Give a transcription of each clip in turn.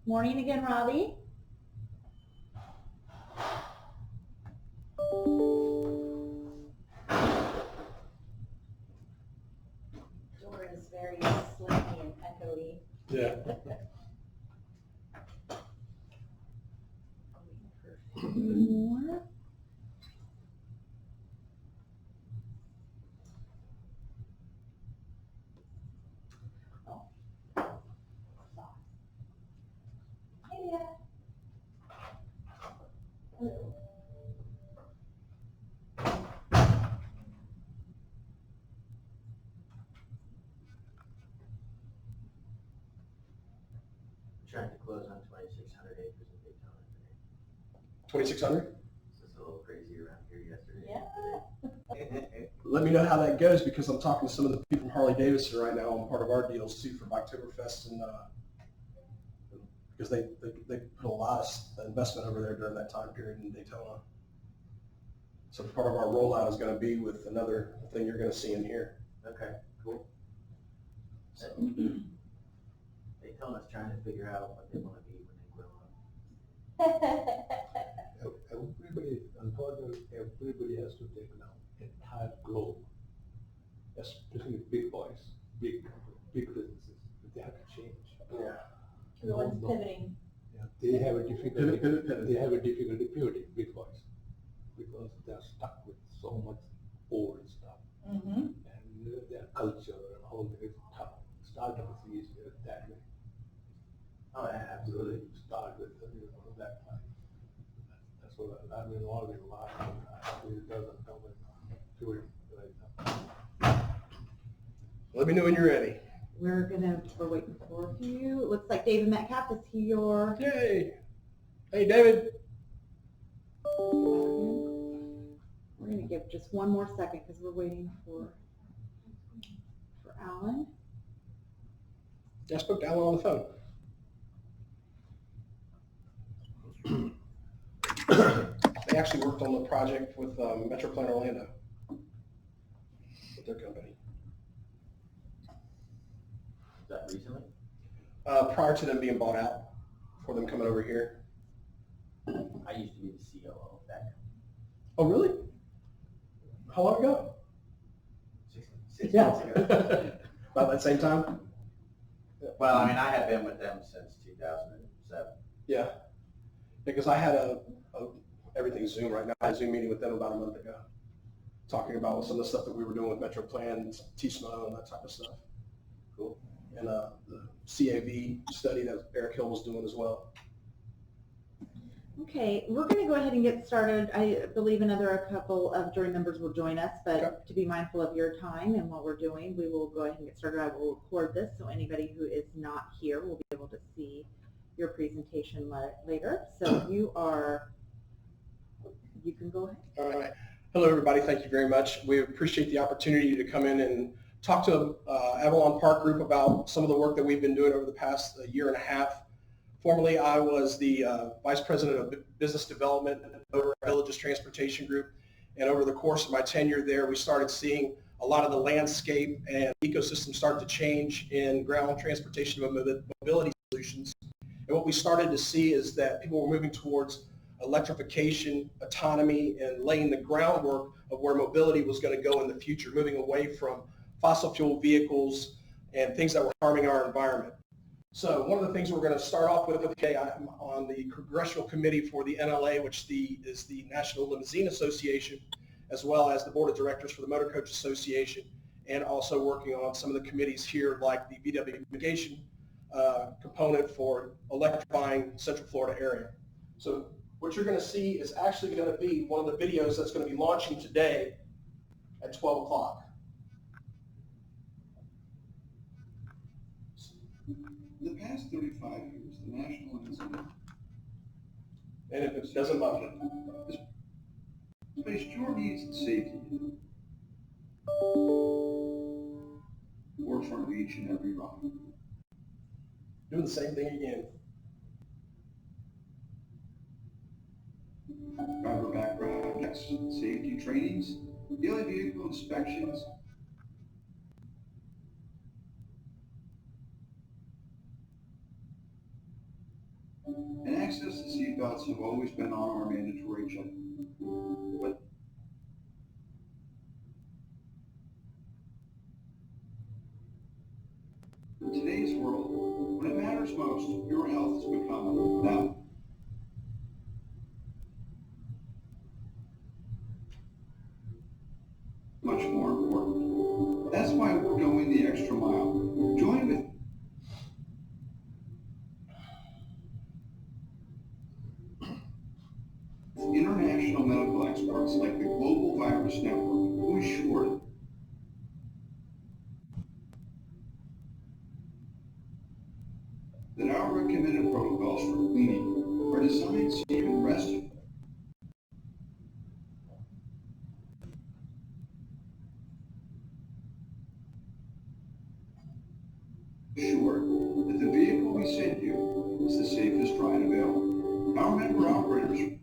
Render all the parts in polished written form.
Morning again, Robbie. Jordan's very slinky and echoey. Yeah. More. Hey, Dad. Hello. Trying to close on 2,600 acres in Daytona today. 2,600? This is a little crazy around here yesterday. Yeah. Let me know how that goes, because I'm talking to some of the people from Harley Davidson right now on part of our deals too for Oktoberfest, and because they put a lot of investment over there during that time period in Daytona. So part of our rollout is going to be with another thing you're going to see in here. Okay, cool. So, Daytona's trying to figure out what they want to be when they grow up. Everybody, unfortunately, everybody has to take now entire globe, especially big boys, big businesses. They have to change. yeah. Everyone's pivoting. Yeah, they have a difficulty. Pivot. They have a difficulty pivoting, big boys, because they're stuck with so much old stuff, Mm-hmm. and their culture and all that is tough. Startup is easier that way. Oh, yeah, absolutely. You start with that line. That's what I've been involved in a lot. It doesn't come with pivoting right now. Let me know when you're ready. We're waiting for you. It looks like David Metcalf is here. Yay! Hey, David. We're going to give just one more second because we're waiting for Alan. I spoke to Alan on the phone. They actually worked on the project with Metroplan Orlando, with their company. Is that recently? Prior to them being bought out, for them coming over here. I used to be the COO of that. Oh, really? How long ago? Six months ago. About that same time? Well, I mean, I had been with them since 2007. Yeah. Because I had everything Zoom right now. I had a Zoom meeting with them about a month ago, talking about some of the stuff that we were doing with Metroplan, TSMO, and that type of stuff. Cool. And the CAV study that Eric Hill was doing as well. Okay, we're going to go ahead and get started. I believe a couple of jury members will join us, but Okay. to be mindful of your time and what we're doing, we will go ahead and get started. I will record this, so anybody who is not here will be able to see your presentation later. So you can go ahead. All right. Hello, everybody. Thank you very much. We appreciate the opportunity to come in and talk to Avalon Park Group about some of the work that we've been doing over the past year and a half. Formerly, I was the Vice President of Business Development over Villages Transportation Group. And over the course of my tenure there, we started seeing a lot of the landscape and ecosystem start to change in ground transportation and mobility solutions. And what we started to see is that people were moving towards electrification, autonomy, and laying the groundwork of where mobility was going to go in the future, moving away from fossil fuel vehicles and things that were harming our environment. So one of the things we're going to start off with today, I'm on the Congressional Committee for the NLA, which is the National Limousine Association, as well as the Board of Directors for the Motor Coach Association, and also working on some of the committees here like the VW mitigation component for electrifying Central Florida area. So what you're going to see is actually going to be one of the videos that's going to be launching today at 12 o'clock. In the past 35 years, the National Limousine And if it doesn't buffer, placed your needs and safety forefront of each and every ride. doing the same thing again. Driver background checks, safety trainings, daily vehicle inspections, and access to seatbelts have always been on our mandatory checklist. But in today's world, when it matters most, your health has become that much more important. That's why we're going the extra mile. Join with international medical experts like the Global Virus Network, who assured that our recommended protocols for cleaning are designed so you can rest assured that the vehicle we send you is the safest ride available. Our member operators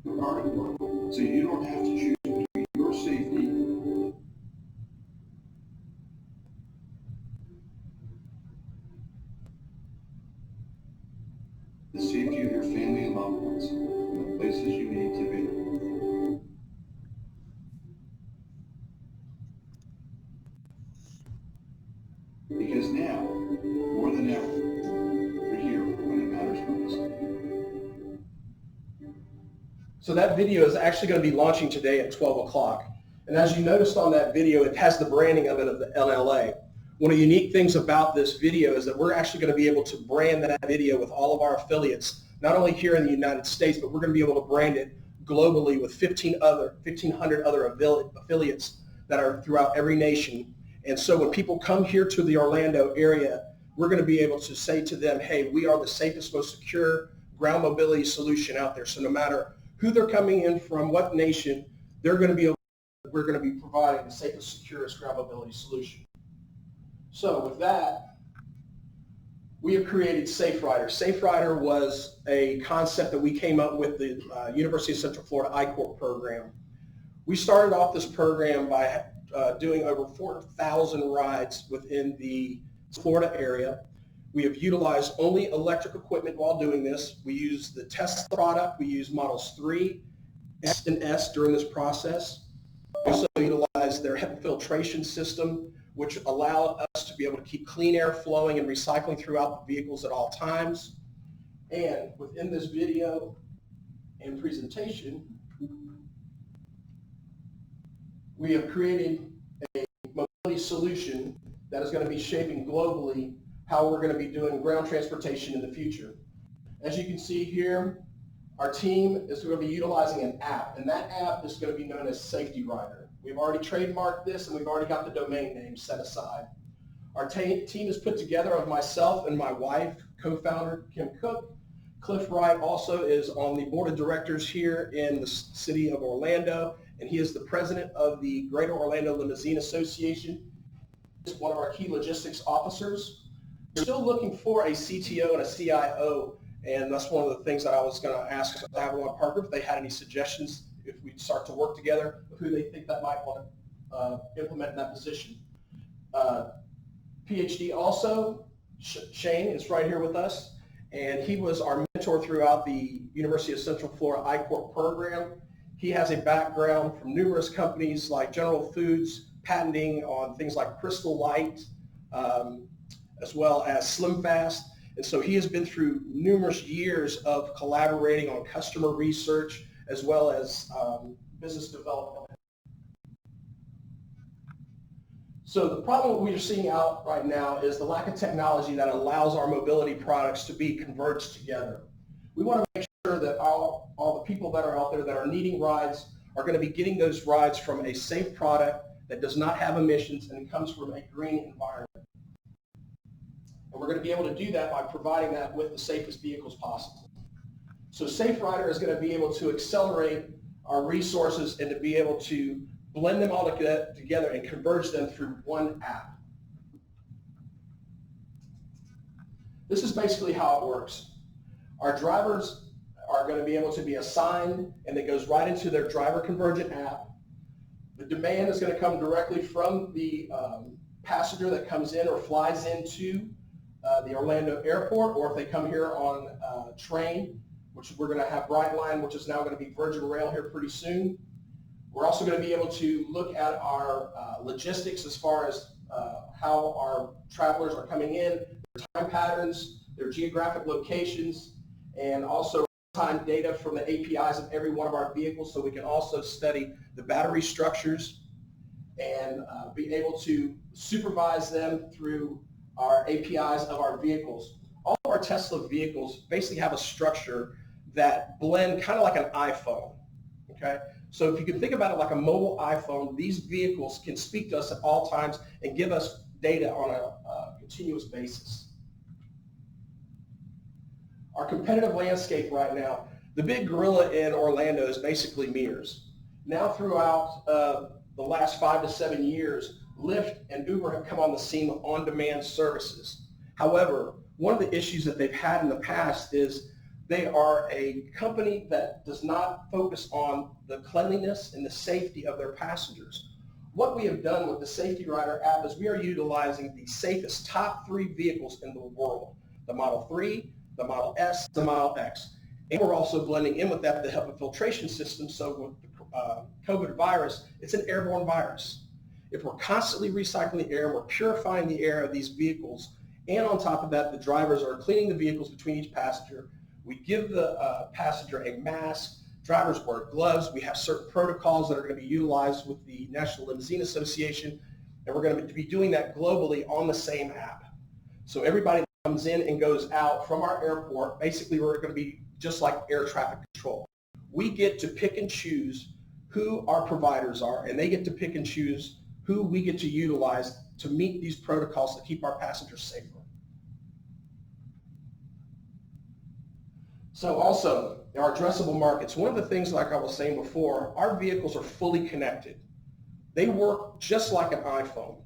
are hard at work, so you don't have to choose between your safety the safety of your family and loved ones in the places you need to be. Because now, more than ever, you're here when it matters most. So that video is actually going to be launching today at 12 o'clock. And as you noticed on that video, it has the branding of it of the NLA. One of the unique things about this video is that we're actually going to be able to brand that video with all of our affiliates, not only here in the United States, but we're going to be able to brand it globally with 1,500 other affiliates that are throughout every nation. And so when people come here to the Orlando area, we're going to be able to say to them, hey, we are the safest, most secure ground mobility solution out there. So no matter who they're coming in from, what nation, we're going to be providing the safest, securest ground mobility solution. So with that, we have created Safe Rider. Safe Rider was a concept that we came up with the University of Central Florida I-Corp program. We started off this program by doing over 4,000 rides within the Florida area. We have utilized only electric equipment while doing this. We use the Tesla product. We use Models 3, X, and S during this process. We also utilize their HEPA filtration system, which allow us to be able to keep clean air flowing and recycling throughout the vehicles at all times. And within this video and presentation, we have created a mobility solution that is going to be shaping globally how we're going to be doing ground transportation in the future. As you can see here, our team is going to be utilizing an app, and that app is going to be known as Safety Rider. We've already trademarked this, and we've already got the domain name set aside. Our team is put together of myself and my wife, co-founder Kim Cook. Cliff Wright also is on the board of directors here in the city of Orlando, and he is the president of the Greater Orlando Limousine Association. He's one of our key logistics officers. We're still looking for a CTO and a CIO, and that's one of the things that I was going to ask the Avalon Park Group if they had any suggestions if we start to work together of who they think that might want to implement in that position. PhD also, Shane is right here with us, and he was our mentor throughout the University of Central Florida I-Corp program. He has a background from numerous companies like General Foods, patenting on things like Crystal Light, as well as SlimFast. And so he has been through numerous years of collaborating on customer research as well as business development. So the problem we are seeing out right now is the lack of technology that allows our mobility products to be converged together. We want to make sure that all the people that are out there that are needing rides are going to be getting those rides from a safe product that does not have emissions and comes from a green environment. And we're going to be able to do that by providing that with the safest vehicles possible. So Safe Rider is going to be able to accelerate our resources and to be able to blend them all together and converge them through one app. This is basically how it works. Our drivers are going to be able to be assigned, and it goes right into their driver convergent app. The demand is going to come directly from the passenger that comes in or flies into the Orlando airport, or if they come here on train, which we're going to have Brightline, which is now going to be Virgin Rail here pretty soon. We're also going to be able to look at our logistics as far as how our travelers are coming in, their time patterns, their geographic locations, and also real-time data from the APIs of every one of our vehicles, so we can also study the battery structures and be able to supervise them through our APIs of our vehicles. All of our Tesla vehicles basically have a structure that blend kind of like an iPhone, okay? So if you can think about it like a mobile iPhone, these vehicles can speak to us at all times and give us data on a continuous basis. Our competitive landscape right now, the big gorilla in Orlando is basically mirrors. Now throughout the last 5 to 7 years, Lyft and Uber have come on the scene with on-demand services. However, one of the issues that they've had in the past is they are a company that does not focus on the cleanliness and the safety of their passengers. What we have done with the Safety Rider app is we are utilizing the safest top 3 vehicles in the world, the Model 3, the Model S, the Model X. And we're also blending in with that the HEPA filtration system, so with the COVID virus, it's an airborne virus. If we're constantly recycling the air, we're purifying the air of these vehicles, and on top of that, the drivers are cleaning the vehicles between each passenger. We give the passenger a mask, drivers wear gloves, we have certain protocols that are going to be utilized with the National Limousine Association, and we're going to be doing that globally on the same app. So everybody that comes in and goes out from our airport, basically we're going to be just like air traffic control. We get to pick and choose who our providers are, and they get to pick and choose who we get to utilize to meet these protocols to keep our passengers safer. So also, our addressable markets, one of the things like I was saying before, our vehicles are fully connected. They work just like an iPhone.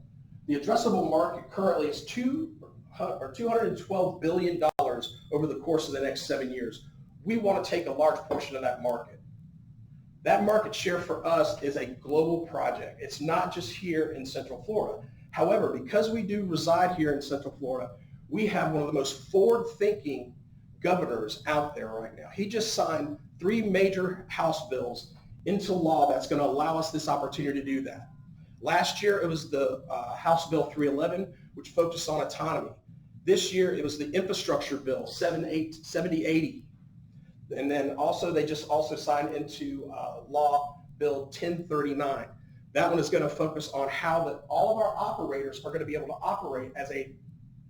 The addressable market currently is $212 billion over the course of the next 7 years. We want to take a large portion of that market. That market share for us is a global project. It's not just here in Central Florida. However, because we do reside here in Central Florida, we have one of the most forward-thinking governors out there right now. He just signed 3 major House bills into law that's going to allow us this opportunity to do that. Last year, it was the House Bill 311, which focused on autonomy. This year, it was the infrastructure bill, 7080. And then also, they just also signed into law bill 1039. That one is going to focus on how that all of our operators are going to be able to operate as a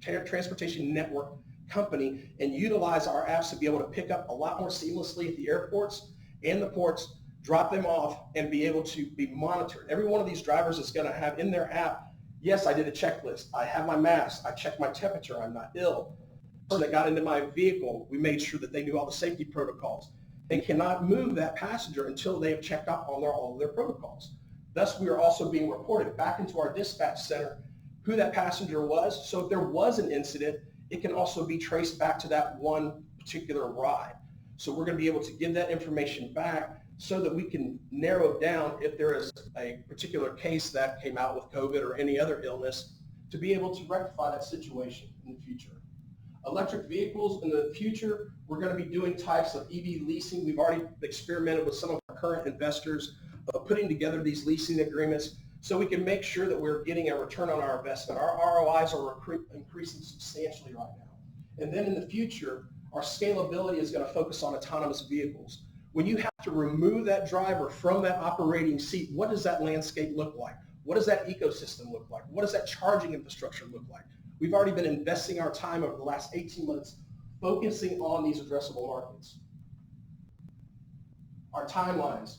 transportation network company and utilize our apps to be able to pick up a lot more seamlessly at the airports and the ports, drop them off, and be able to be monitored. Every one of these drivers is going to have in their app, yes, I did a checklist. I have my mask. I checked my temperature. I'm not ill. The person that got into my vehicle, we made sure that they knew all the safety protocols. They cannot move that passenger until they have checked up on all of their protocols. Thus, we are also being reported back into our dispatch center who that passenger was. So if there was an incident, it can also be traced back to that one particular ride. So we're going to be able to give that information back so that we can narrow down if there is a particular case that came out with COVID or any other illness to be able to rectify that situation in the future. Electric vehicles in the future, we're going to be doing types of EV leasing. We've already experimented with some of our current investors of putting together these leasing agreements so we can make sure that we're getting a return on our investment. Our ROIs are increasing substantially right now. And then in the future, our scalability is going to focus on autonomous vehicles. When you have to remove that driver from that operating seat, what does that landscape look like? What does that ecosystem look like? What does that charging infrastructure look like? We've already been investing our time over the last 18 months focusing on these addressable markets. Our timelines.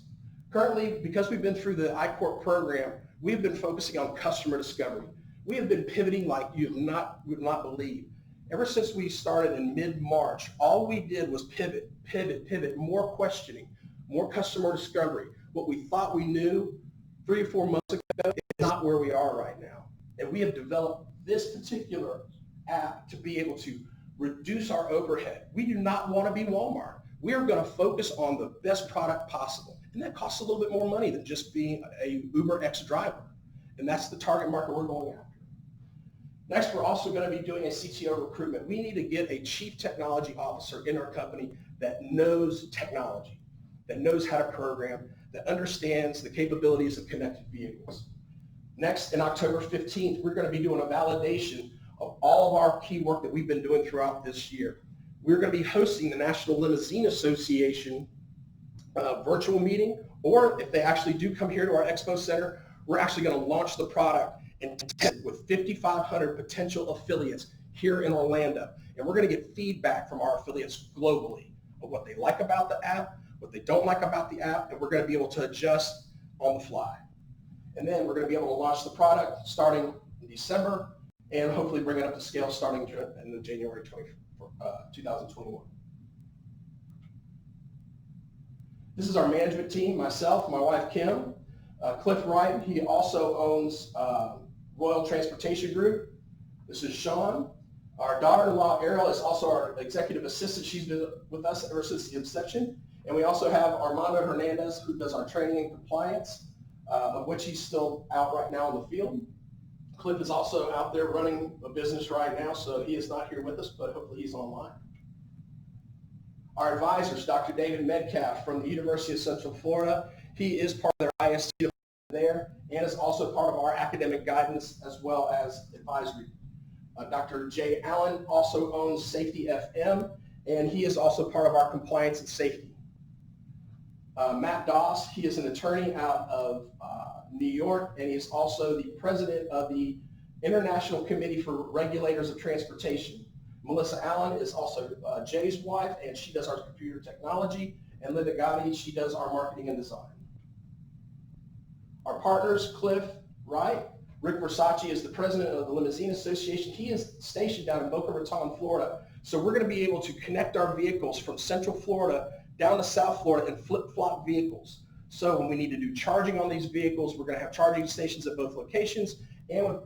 Currently, because we've been through the iCorp program, we've been focusing on customer discovery. We have been pivoting like you would not believe. Ever since we started in mid-March, all we did was pivot, more questioning, more customer discovery. What we thought we knew 3 or 4 months ago is not where we are right now. And we have developed this particular app to be able to reduce our overhead. We do not want to be Walmart. We are going to focus on the best product possible. And that costs a little bit more money than just being a Uber X driver. And that's the target market we're going after. Next, we're also going to be doing a CTO recruitment. We need to get a chief technology officer in our company that knows technology, that knows how to program, that understands the capabilities of connected vehicles. Next, in October 15th, we're going to be doing a validation of all of our key work that we've been doing throughout this year. We're going to be hosting the National Limousine Association virtual meeting, or if they actually do come here to our expo center, we're actually going to launch the product and test it with 5,500 potential affiliates here in Orlando. And we're going to get feedback from our affiliates globally of what they like about the app, what they don't like about the app, and we're going to be able to adjust on the fly. And then we're going to be able to launch the product starting in December and hopefully bring it up to scale starting in the January 2021. This is our management team, myself, my wife Kim, Cliff Wright. He also owns Royal Transportation Group. This is Sean. Our daughter-in-law, Ariel, is also our executive assistant. She's been with us ever since the inception. And we also have Armando Hernandez, who does our training and compliance, of which he's still out right now in the field. Cliff is also out there running a business right now, so he is not here with us, but hopefully he's online. Our advisors, Dr. David Metcalf from the University of Central Florida. He is part of their IST there and is also part of our academic guidance as well as advisory. Dr. Jay Allen also owns Safety FM, and he is also part of our compliance and safety. Matt Doss, he is an attorney out of New York, and he is also the president of the International Committee for Regulators of Transportation. Melissa Allen is also Jay's wife, and she does our computer technology. And Linda Gotti, she does our marketing and design. Our partners, Cliff Wright. Rick Versace is the president of the Limousine Association. He is stationed down in Boca Raton, Florida. So we're going to be able to connect our vehicles from Central Florida down to South Florida and flip-flop vehicles. So when we need to do charging on these vehicles, we're going to have charging stations at both locations. And when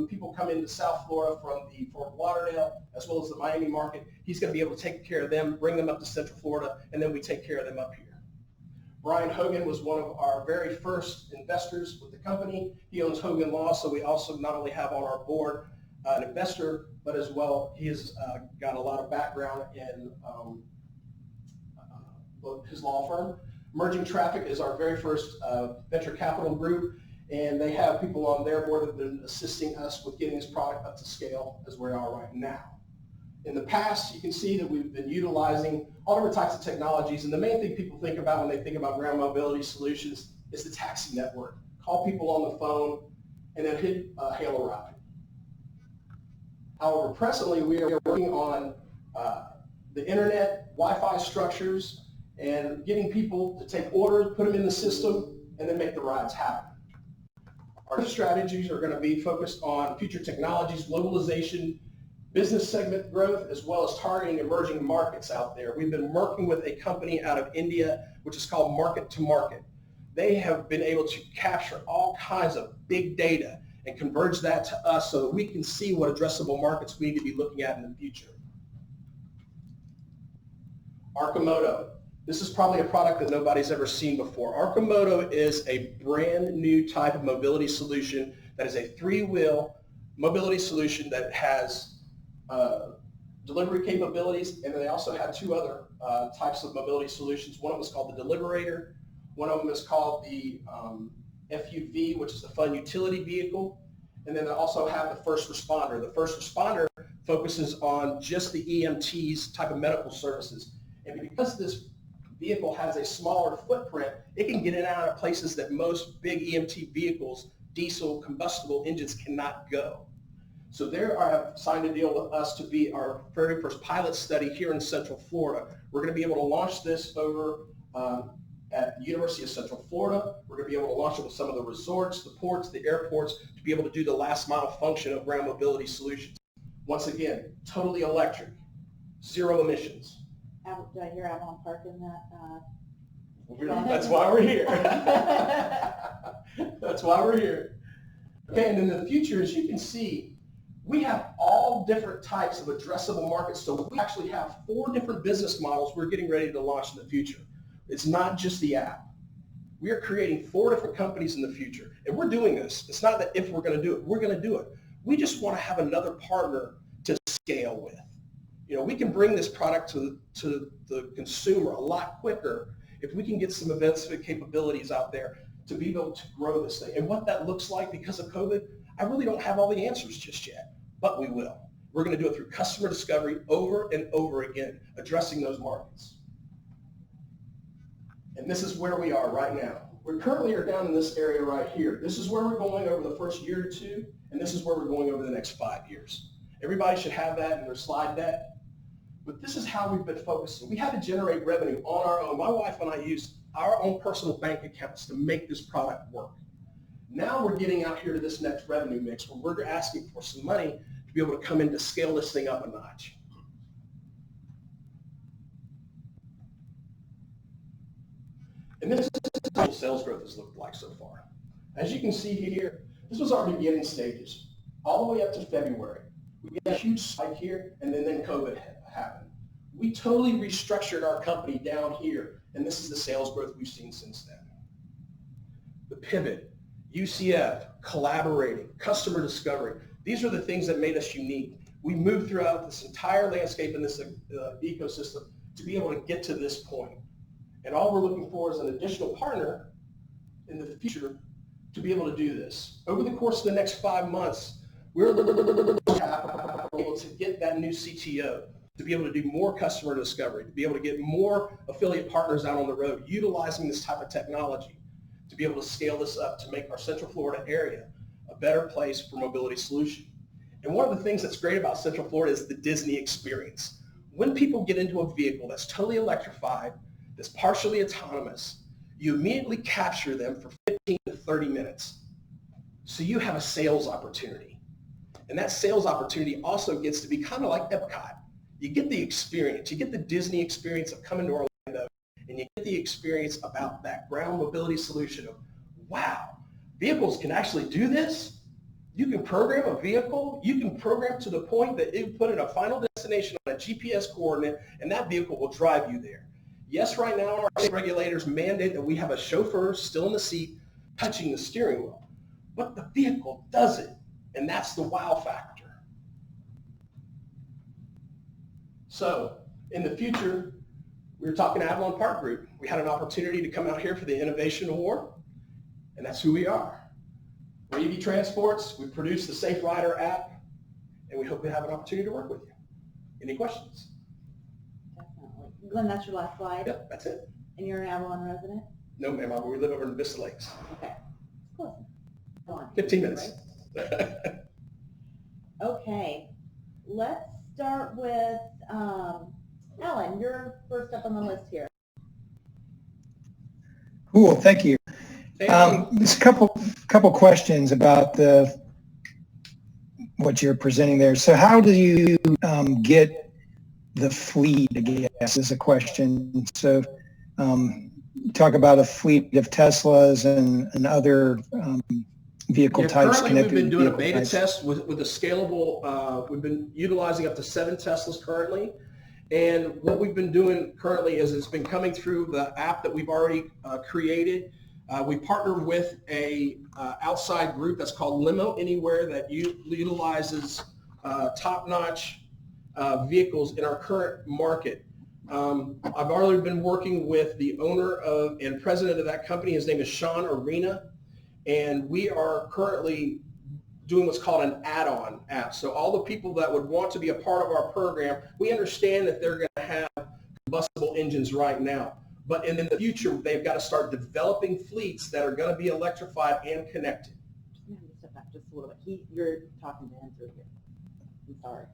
people come into South Florida from the Fort Lauderdale, as well as the Miami market, he's going to be able to take care of them, bring them up to Central Florida, and then we take care of them up here. Brian Hogan was one of our very first investors with the company. He owns Hogan Law, so we also not only have on our board an investor, but as well, he has got a lot of background in his law firm. Emerging Traffic is our very first venture capital group, and they have people on their board that have been assisting us with getting this product up to scale as we are right now. In the past, you can see that we've been utilizing all different types of technologies, and the main thing people think about when they think about ground mobility solutions is the taxi network. Call people on the phone and then hit hail a ride. However, presently we are working on the internet, Wi-Fi structures, and getting people to take orders, put them in the system, and then make the rides happen. Our strategies are going to be focused on future technologies, globalization, business segment growth, as well as targeting emerging markets out there. We've been working with a company out of India, which is called Market to Market. They have been able to capture all kinds of big data and converge that to us so that we can see what addressable markets we need to be looking at in the future. Arcimoto. This is probably a product that nobody's ever seen before. Arcimoto is a brand new type of mobility solution that is a three-wheel mobility solution that has delivery capabilities, and then they also have two other types of mobility solutions. One of them is called the Deliberator. One of them is called the FUV, which is the Fun Utility Vehicle. And then they also have the First Responder. The First Responder focuses on just the EMTs type of medical services. And because this vehicle has a smaller footprint, it can get in and out of places that most big EMT vehicles, diesel combustible engines, cannot go. So they have signed a deal with us to be our very first pilot study here in Central Florida. We're going to be able to launch this over at the University of Central Florida. We're going to be able to launch it with some of the resorts, the ports, the airports, to be able to do the last mile function of ground mobility solutions. Once again, totally electric, zero emissions. Did I hear Avalon Park in that? That's why we're here. That's why we're here. Okay, and in the future, as you can see, we have all different types of addressable markets. So we actually have 4 different business models we're getting ready to launch in the future. It's not just the app. We are creating 4 different companies in the future, and we're doing this. It's not that if we're going to do it, we're going to do it. We just want to have another partner to scale with. You know, we can bring this product to the consumer a lot quicker if we can get some investment capabilities out there to be able to grow this thing. And what that looks like because of COVID, I really don't have all the answers just yet, but we will. We're going to do it through customer discovery over and over again, addressing those markets. And this is where we are right now. We currently are down in this area right here. This is where we're going over the first year or two, and this is where we're going over the next 5 years. Everybody should have that in their slide deck. But this is how we've been focusing. We had to generate revenue on our own. My wife and I used our own personal bank accounts to make this product work. Now we're getting out here to this next revenue mix where we're asking for some money to be able to come in to scale this thing up a notch. And this is how sales growth has looked like so far. As you can see here, this was our beginning stages, all the way up to February. We had a huge spike here, and then COVID happened. We totally restructured our company down here, and this is the sales growth we've seen since then. The pivot, UCF, collaborating, customer discovery, these are the things that made us unique. We moved throughout this entire landscape in this ecosystem to be able to get to this point. And all we're looking for is an additional partner in the future to be able to do this. Over the course of the next 5 months, we're able to get that new CTO, to be able to do more customer discovery, to be able to get more affiliate partners out on the road, utilizing this type of technology, to be able to scale this up, to make our Central Florida area a better place for mobility solution. And one of the things that's great about Central Florida is the Disney experience. When people get into a vehicle that's totally electrified, that's partially autonomous, you immediately capture them for 15 to 30 minutes. So you have a sales opportunity. And that sales opportunity also gets to be kind of like Epcot. You get the experience. You get the Disney experience of coming to Orlando, and you get the experience about that ground mobility solution of, wow, vehicles can actually do this? You can program a vehicle. You can program to the point that it put in a final destination on a GPS coordinate, and that vehicle will drive you there. Yes, right now our state regulators mandate that we have a chauffeur still in the seat touching the steering wheel, but the vehicle does it, and that's the wow factor. So in the future, we were talking to Avalon Park Group. We had an opportunity to come out here for the Innovation Award, and that's who we are. We're EVTransports. We produce the Safe Rider app, and we hope to have an opportunity to work with you. Any questions? Definitely. Glenn, that's your last slide? Yep, that's it. And you're an Avalon resident? No, ma'am, we live over in Vista Lakes. Okay. It's close. Go on. 15 minutes. Right? Okay. Let's start with Alan. You're first up on the list here. Cool, thank you. Just a couple questions about what you're presenting there. So how do you get the fleet, I guess, is a question. So talk about a fleet of Teslas and other vehicle types. Currently, we've been doing a beta test with a scalable, we've been utilizing up to 7 Teslas currently. And what we've been doing currently is it's been coming through the app that we've already created. We partnered with a outside group that's called Limo Anywhere that utilizes top-notch vehicles in our current market. I've already been working with the owner of and president of that company. His name is Sean Arena, and we are currently doing what's called an add-on app. So all the people that would want to be a part of our program, we understand that they're going to have combustible engines right now. But in the future, they've got to start developing fleets that are going to be electrified and connected. I'm going to step back just a little bit. You're talking to him through here. I'm sorry.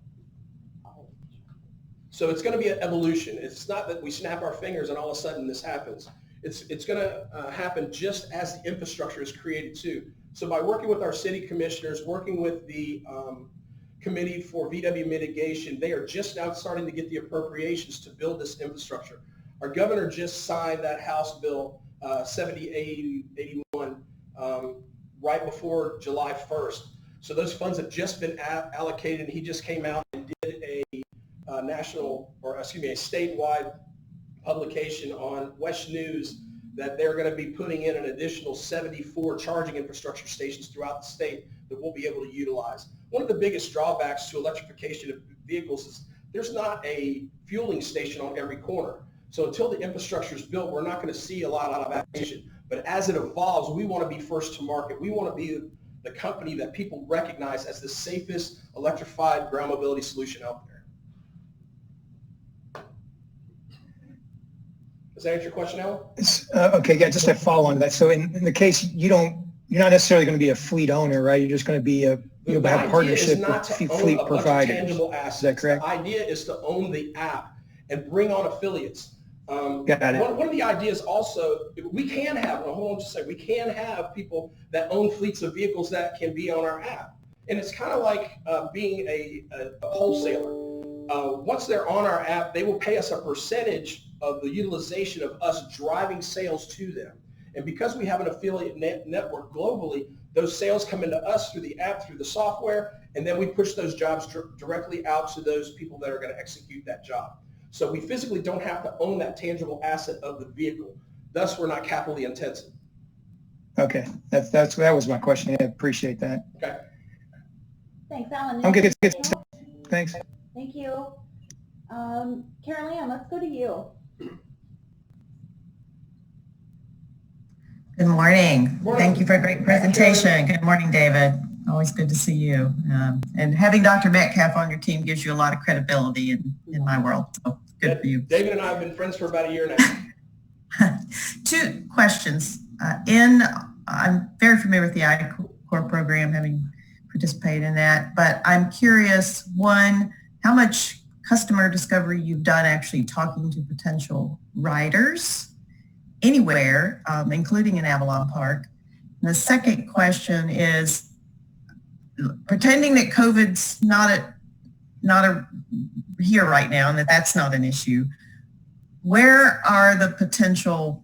So it's going to be an evolution. It's not that we snap our fingers and all of a sudden this happens. It's going to happen just as the infrastructure is created too. So by working with our city commissioners, working with the Committee for VW Mitigation, they are just now starting to get the appropriations to build this infrastructure. Our governor just signed that House Bill 7081 right before July 1st. So those funds have just been allocated, and he just came out and did a a statewide publication on West News that they're going to be putting in an additional 74 charging infrastructure stations throughout the state that we'll be able to utilize. One of the biggest drawbacks to electrification of vehicles is there's not a fueling station on every corner. So until the infrastructure is built, we're not going to see a lot of application. But as it evolves, we want to be first to market. We want to be the company that people recognize as the safest electrified ground mobility solution out there. Does that answer your question, Alan? Okay, yeah, just a follow on to that. So in the case you're not necessarily going to be a fleet owner, right? You're just going to be you'll have partnership with fleet providers. Tangible assets. Is that correct? The idea is to own the app and bring on affiliates. Got it. One of the ideas also, we can have people that own fleets of vehicles that can be on our app. And it's kind of like being a wholesaler. Once they're on our app, they will pay us a percentage of the utilization of us driving sales to them. And because we have an affiliate network globally, those sales come into us through the app, through the software, and then we push those jobs directly out to those people that are going to execute that job. So we physically don't have to own that tangible asset of the vehicle. Thus, we're not capitally intensive. Okay, that was my question. I appreciate that. Okay. Thanks, Alan. I'm good. Thanks. Thank you. Carol Ann, let's go to you. Good morning. Thank you for a great presentation. Good morning, David. Always good to see you. And having Dr. Metcalf on your team gives you a lot of credibility in my world. So good for you. David and I have been friends for about a year now. 2 questions. I'm very familiar with the I-Corps program, having participated in that, but I'm curious, one, how much customer discovery you've done actually talking to potential riders anywhere, including in Avalon Park. And the second question is, pretending that COVID's not here right now and that's not an issue, where are the potential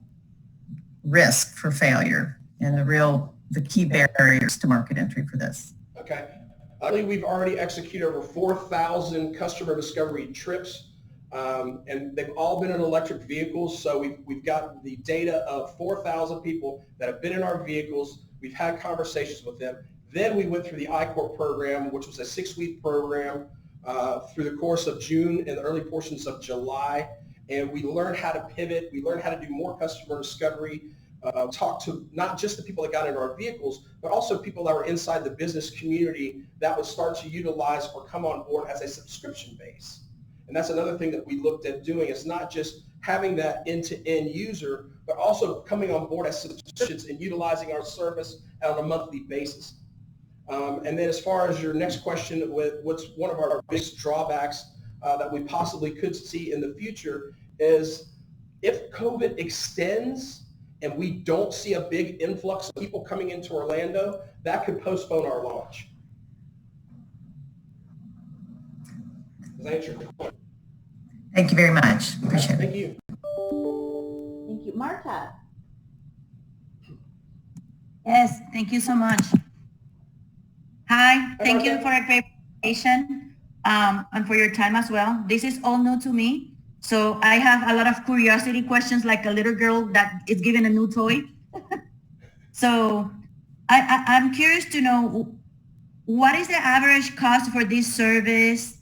risks for failure and the key barriers to market entry for this? Okay. I believe we've already executed over 4,000 customer discovery trips, and they've all been in electric vehicles. So we've got the data of 4,000 people that have been in our vehicles. We've had conversations with them. Then we went through the I-Corps program, which was a 6-week program through the course of June and the early portions of July. And we learned how to pivot. We learned how to do more customer discovery, talk to not just the people that got into our vehicles, but also people that were inside the business community that would start to utilize or come on board as a subscription base. And that's another thing that we looked at doing, is not just having that end-to-end user, but also coming on board as subscriptions and utilizing our service on a monthly basis. And then as far as your next question, with what's one of our biggest drawbacks that we possibly could see in the future is if COVID extends and we don't see a big influx of people coming into Orlando, that could postpone our launch. Does that answer your question? Thank you very much. Appreciate it. Thank you. Thank you. Marta. Yes, thank you so much. Hi, thank you for a great presentation and for your time as well. This is all new to me, so I have a lot of curiosity questions, like a little girl that is given a new toy. So I'm curious to know, what is the average cost for this service?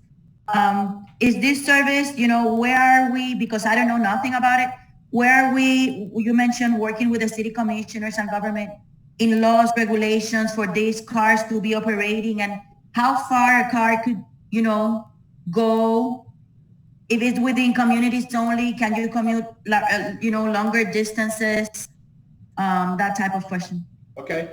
Is this service, where are we? Because I don't know nothing about it. Where are we? You mentioned working with the city commissioners and government in laws, regulations for these cars to be operating, and how far a car could, go. If it's within communities only, can you commute, longer distances? That type of question. Okay.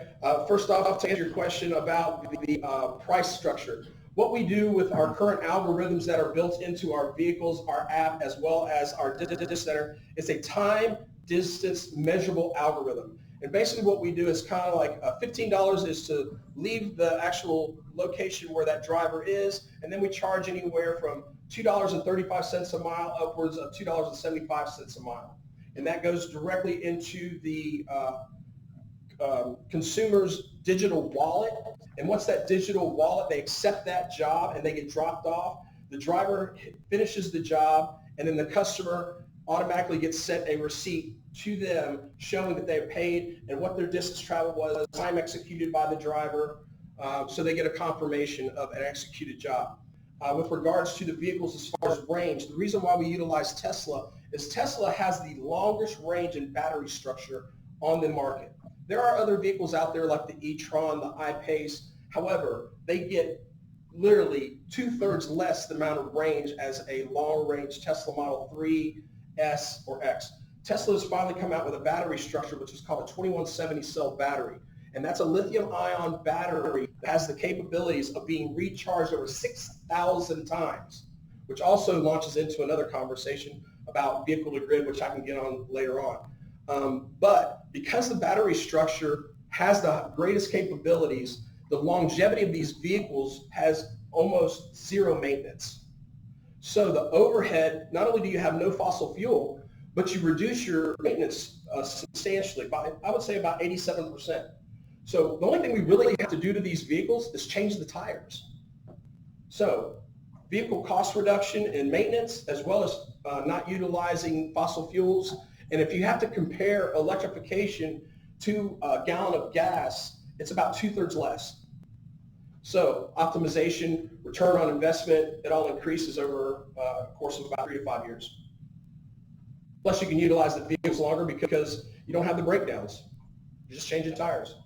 First off, to answer your question about the price structure, what we do with our current algorithms that are built into our vehicles, our app, as well as our distance center, is a time distance measurable algorithm. And basically what we do is kind of like $15 is to leave the actual location where that driver is, and then we charge anywhere from $2.35 a mile upwards of $2.75 a mile. And that goes directly into the consumer's digital wallet. And once that digital wallet, they accept that job and they get dropped off, the driver finishes the job, and then the customer automatically gets sent a receipt to them showing that they're paid and what their distance travel was, time executed by the driver, so they get a confirmation of an executed job. With regards to the vehicles as far as range, the reason why we utilize Tesla is Tesla has the longest range and battery structure on the market. There are other vehicles out there like the e-tron, the I-Pace. However, they get literally 2/3 less the amount of range as a long-range Tesla Model 3, S, or X. Tesla has finally come out with a battery structure which is called a 2170 cell battery. And that's a lithium-ion battery that has the capabilities of being recharged over 6,000 times, which also launches into another conversation about vehicle-to-grid, which I can get on later on. But because the battery structure has the greatest capabilities, the longevity of these vehicles has almost zero maintenance. So the overhead, not only do you have no fossil fuel, but you reduce your maintenance substantially by, I would say, about 87%. So the only thing we really have to do to these vehicles is change the tires. So vehicle cost reduction and maintenance, as well as not utilizing fossil fuels. And if you have to compare electrification to a gallon of gas, it's about 2/3 less. So optimization, return on investment, it all increases over a course of about 3 to 5 years. Plus you can utilize the vehicles longer because you don't have the breakdowns. You're just changing tires.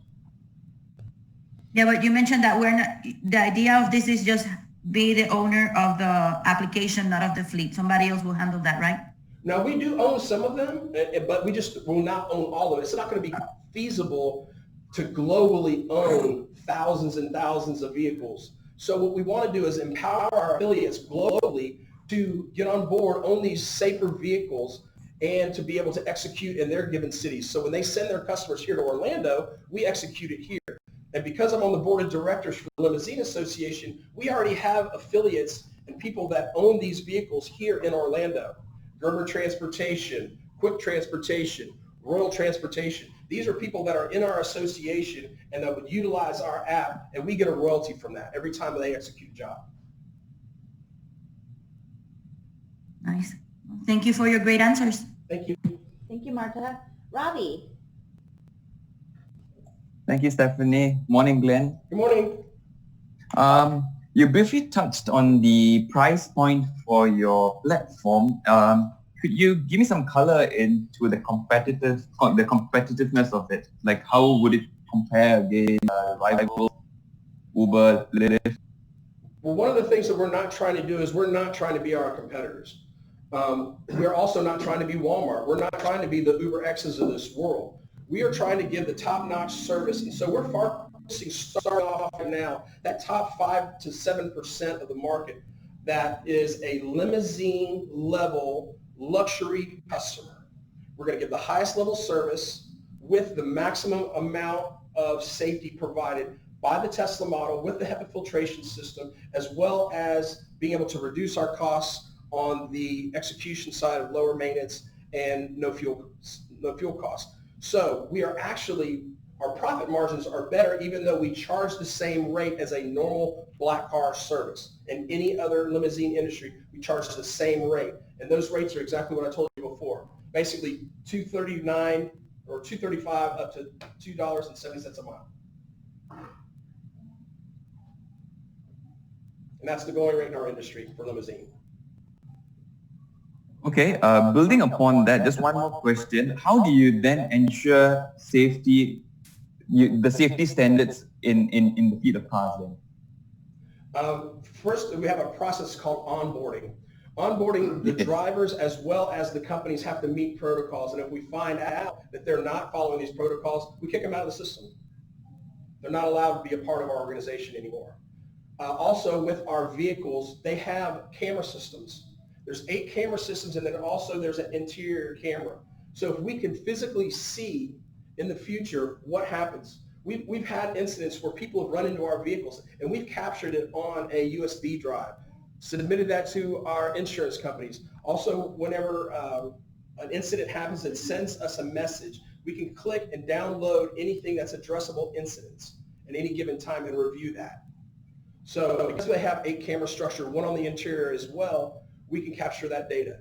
Yeah, but you mentioned that the idea of this is just be the owner of the application, not of the fleet. Somebody else will handle that, right? Now, we do own some of them, but we just will not own all of it. It's not going to be feasible to globally own thousands and thousands of vehicles. So what we want to do is empower our affiliates globally to get on board, own these safer vehicles, and to be able to execute in their given cities. So when they send their customers here to Orlando, we execute it here. And because I'm on the board of directors for the Limousine Association, we already have affiliates and people that own these vehicles here in Orlando. Gerber Transportation, Quick Transportation, Royal Transportation. These are people that are in our association and that would utilize our app, and we get a royalty from that every time they execute a job. Nice. Thank you for your great answers. Thank you. Thank you, Marta. Robbie? Thank you, Stephanie. Morning, Glenn. Good morning. You briefly touched on the price point for your platform. Could you give me some color into the competitiveness of it? Like, how would it compare against rivals, Uber, Lyft? Well, one of the things that we're not trying to do is we're not trying to be our competitors. We're also not trying to be Walmart. We're not trying to be the Uber X's of this world. We are trying to give the top-notch service, and so we're focusing, starting off now, that top 5 to 7% of the market that is a limousine level luxury customer. We're going to give the highest level service with the maximum amount of safety provided by the Tesla model with the HEPA filtration system, as well as being able to reduce our costs on the execution side of lower maintenance and no fuel costs. So we are actually, our profit margins are better even though we charge the same rate as a normal black car service. In any other limousine industry, we charge the same rate. And those rates are exactly what I told you before. Basically $2.39 or $2.35 up to $2.70 a mile. And that's the going rate in our industry for limousine. Okay, building upon that, just one more question. How do you then ensure safety, the safety standards in the fleet of cars then? First, we have a process called onboarding. Onboarding the drivers as well as the companies have to meet protocols. And if we find out that they're not following these protocols, we kick them out of the system. They're not allowed to be a part of our organization anymore. Also, with our vehicles, they have camera systems. There's 8 camera systems, and then also there's an interior camera. So if we can physically see in the future what happens, we've had incidents where people have run into our vehicles, and we've captured it on a USB drive, submitted that to our insurance companies. Also, whenever an incident happens, it sends us a message. We can click and download anything that's addressable incidents at any given time and review that. So because they have 8 camera structure, 1 on the interior as well, we can capture that data.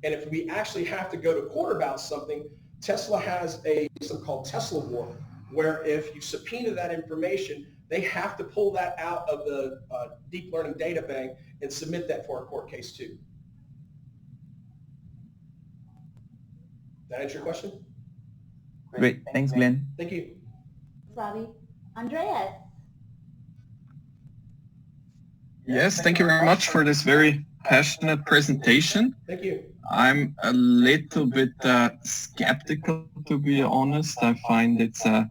And if we actually have to go to court about something, Tesla has something called Tesla Warp, where if you subpoena that information, they have to pull that out of the deep learning data bank and submit that for a court case too. That answer your question? Great. Thanks, Glenn. Thank you. Robbie. Andreas. Yes, thank you very much for this very passionate presentation. Thank you. I'm a little bit skeptical, to be honest. I find it's a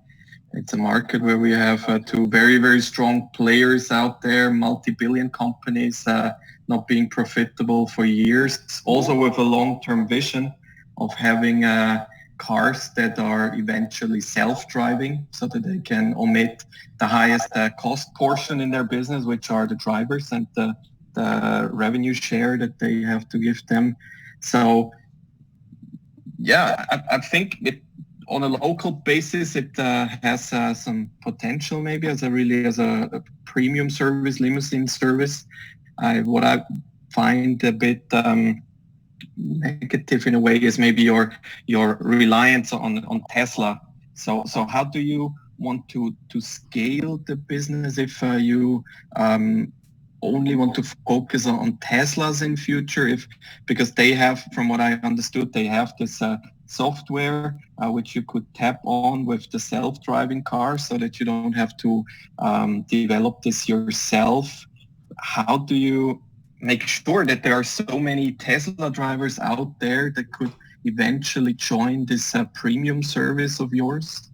market where we have two very, very strong players out there, multi-billion companies not being profitable for years, also with a long-term vision of having cars that are eventually self-driving so that they can omit the highest cost portion in their business, which are the drivers and the revenue share that they have to give them. So, yeah, I think on a local basis, it has some potential maybe as a premium service, limousine service. What I find a bit negative in a way is maybe your reliance on Tesla. So how do you want to scale the business if you only want to focus on Teslas in future? Because they have, from what I understood, they have this software which you could tap on with the self-driving car so that you don't have to develop this yourself. How do you make sure that there are so many Tesla drivers out there that could eventually join this premium service of yours?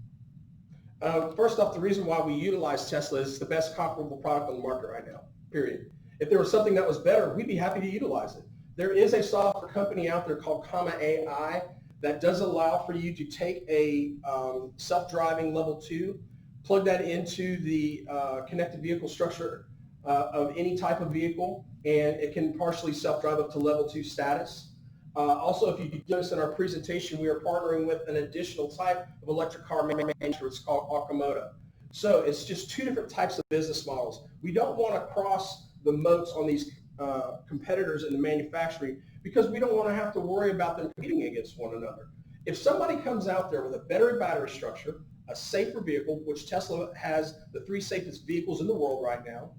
First off, the reason why we utilize Tesla is it's the best comparable product on the market right now, period. If there was something that was better, we'd be happy to utilize it. There is a software company out there called Comma AI that does allow for you to take a self-driving level 2, plug that into the connected vehicle structure of any type of vehicle, and it can partially self-drive up to level 2 status. Also, if you notice in our presentation, we are partnering with an additional type of electric car manufacturer. It's called Okamoto. So it's just two different types of business models. We don't want to cross the moats on these competitors in the manufacturing because we don't want to have to worry about them competing against one another. If somebody comes out there with a better battery structure, a safer vehicle, which Tesla has the 3 safest vehicles in the world right now,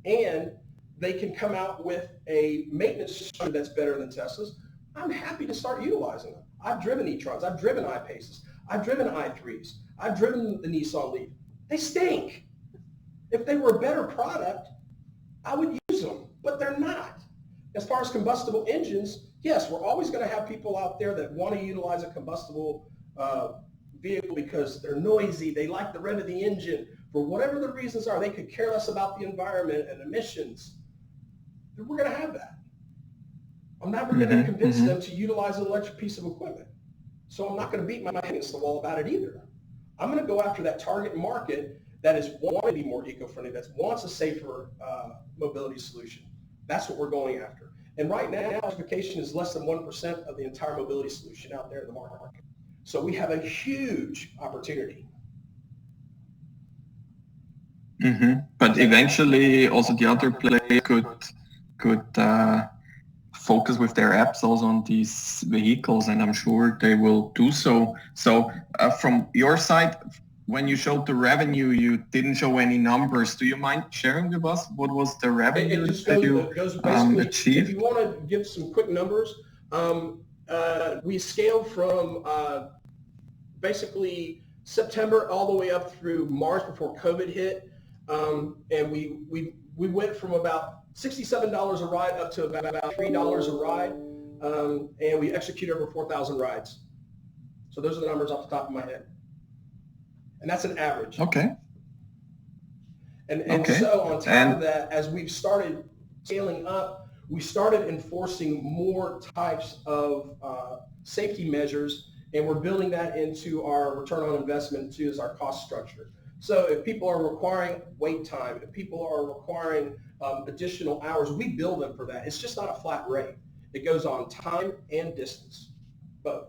and they can come out with a maintenance structure that's better than Tesla's, I'm happy to start utilizing them. I've driven e-trons, I've driven I-Paces, I've driven i3s, I've driven the Nissan Leaf. They stink. If they were a better product, I would use them, but they're not. As far as combustible engines, yes, we're always going to have people out there that want to utilize a combustible vehicle because they're noisy, they like the rev of the engine. For whatever the reasons are, they could care less about the environment and emissions. We're going to have that. I'm never going to convince them to utilize an electric piece of equipment. So I'm not going to beat my head against the wall about it either. I'm going to go after that target market that is wanting to be more eco-friendly, that wants a safer mobility solution. That's what we're going after. And right now, electrification is less than 1% of the entire mobility solution out there in the market. So we have a huge opportunity. But eventually, also the other players could focus with their apps also on these vehicles, and I'm sure they will do so. So from your side, when you showed the revenue, you didn't show any numbers. Do you mind sharing with us what was the revenue that you achieved? If you want to give some quick numbers, we scaled from basically September all the way up through March before COVID hit, and we went from about $67 a ride up to about $3 a ride, and we executed over 4,000 rides. So those are the numbers off the top of my head. And that's an average. Okay. And so on top of that, as we've started scaling up, we started enforcing more types of safety measures, and we're building that into our return on investment too as our cost structure. So if people are requiring wait time, if people are requiring additional hours, we bill them for that. It's just not a flat rate. It goes on time and distance, both.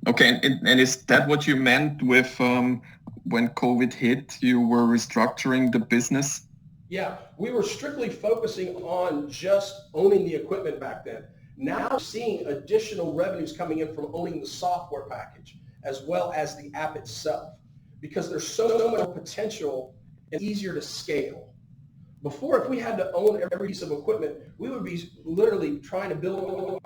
Okay, and is that what you meant with when COVID hit, you were restructuring the business? Yeah, we were strictly focusing on just owning the equipment back then. Now seeing additional revenues coming in from owning the software package as well as the app itself, because there's so much potential and easier to scale. Before, if we had to own every piece of equipment, we would be literally trying to build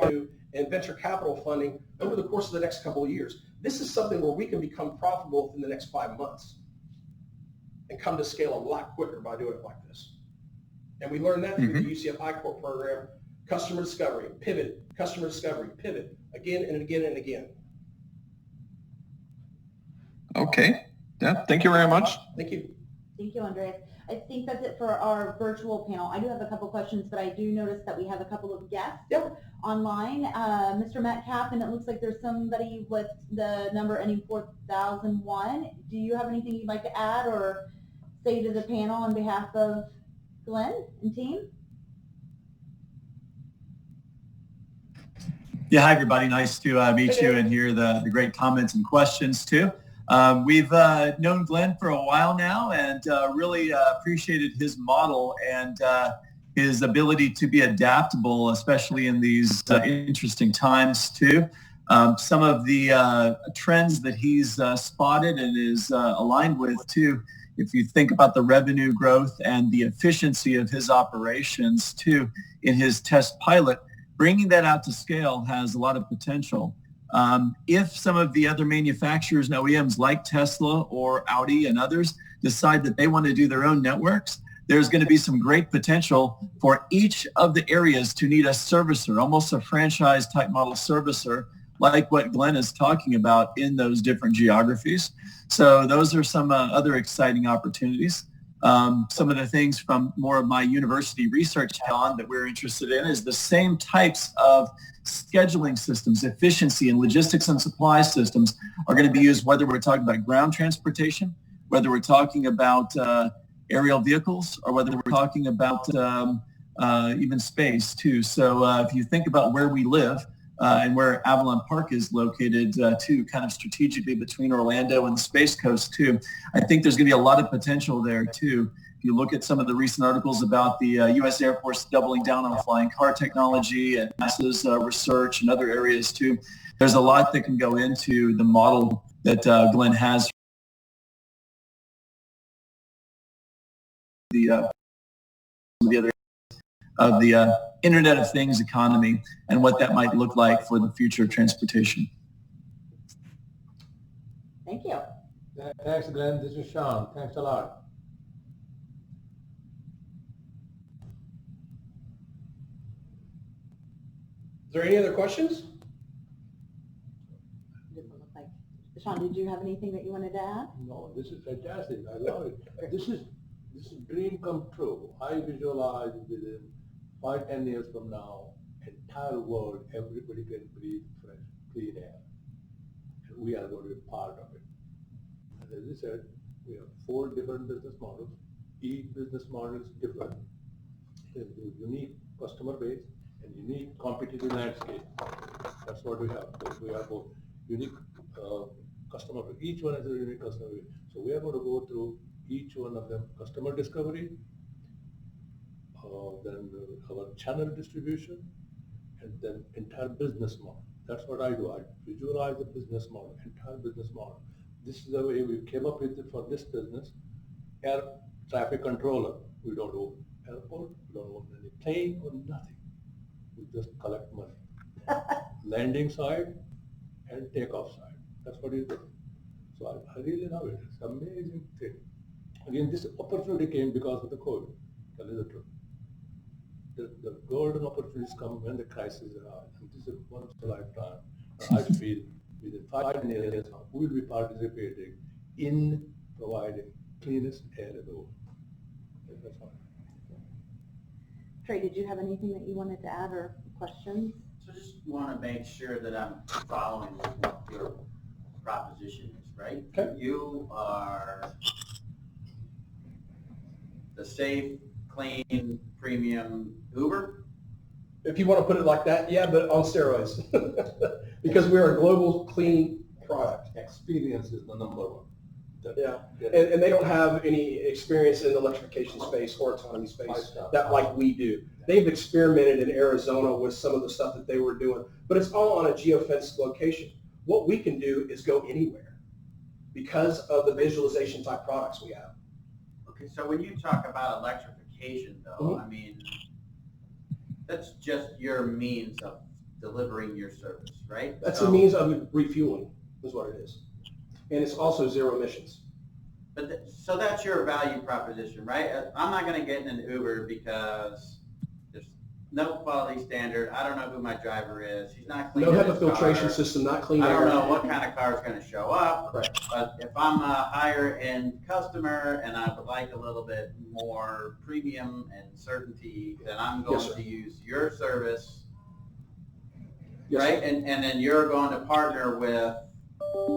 and venture capital funding over the course of the next couple of years. This is something where we can become profitable within the next 5 months and come to scale a lot quicker by doing it like this. And we learned that through the UCF I-Corp program, customer discovery, pivot, customer discovery, pivot, again and again and again. Okay. Yeah, thank you very much. Thank you. Thank you, Andreas. I think that's it for our virtual panel. I do have a couple questions, but I do notice that we have a couple of guests online. Mr. Metcalf, and it looks like there's somebody with the number ending 4001. Do you have anything you'd like to add or say to the panel on behalf of Glenn and team? Yeah, hi everybody. Nice to meet you and hear the great comments and questions too. We've known Glenn for a while now and really appreciated his model and his ability to be adaptable, especially in these interesting times too. Some of the trends that he's spotted and is aligned with too, if you think about the revenue growth and the efficiency of his operations too in his test pilot, bringing that out to scale has a lot of potential. If some of the other manufacturers and OEMs like Tesla or Audi and others decide that they want to do their own networks, there's going to be some great potential for each of the areas to need a servicer, almost a franchise type model servicer, like what Glenn is talking about in those different geographies. So those are some other exciting opportunities. Some of the things from more of my university research on that we're interested in is the same types of scheduling systems, efficiency and logistics and supply systems are going to be used whether we're talking about ground transportation, whether we're talking about aerial vehicles, or whether we're talking about even space too. So if you think about where we live and where Avalon Park is located too, kind of strategically between Orlando and the Space Coast too, I think there's going to be a lot of potential there too. If you look at some of the recent articles about the U.S. Air Force doubling down on flying car technology and NASA's research and other areas too, there's a lot that can go into the model that Glenn has. The other of the Internet of Things economy and what that might look like for the future of transportation. Thank you. Thanks, Glenn. This is Sean. Thanks a lot. Is there any other questions? Doesn't look like. Sean, did you have anything that you wanted to add? No, this is fantastic. I love it. This is dream come true. I visualize within 5-10 years from now, entire world, everybody can breathe fresh, clean air. And we are going to be part of it. And as I said, we have 4 different business models. Each business model is different. There's a unique customer base and unique competitive landscape. That's what we have. We have both unique customer base. Each one has a unique customer base. So we are going to go through each one of them, customer discovery, then our channel distribution, and then entire business model. That's what I do. I visualize the business model, entire business model. This is the way we came up with it for this business. Air traffic controller, we don't own airport, we don't own any plane or nothing. We just collect money. Landing side and takeoff side. That's what you do. So I really love it. It's an amazing thing. Again, this opportunity came because of the COVID. That is the truth. The golden opportunities come when the crisis arrives. And this is once in a lifetime. I feel within 5 years, we will be participating in providing cleanest air in the world. That's all. Trey, did you have anything that you wanted to add or questions? So just want to make sure that I'm following what your proposition is, right? Okay. You are the safe, clean, premium Uber? If you want to put it like that, yeah, but on steroids. Because we're a global clean product. Experience is the number one. And they don't have any experience in the electrification space or autonomy space that like we do. They've experimented in Arizona with some of the stuff that they were doing, but it's all on a geofenced location. What we can do is go anywhere because of the visualization type products we have. Okay, so when you talk about electrification though, I mean, that's just your means of delivering your service, right? That's a means of refueling is what it is. And it's also zero emissions. But so that's your value proposition, right? I'm not going to get in an Uber because there's no quality standard. I don't know who my driver is. He's not clean. No HEPA filtration system, not clean I air. don't know what kind of car is going to show up. Correct. But if I'm a higher end customer and I would like a little bit more premium and certainty, then I'm going to use your service, right? And then you're going to partner with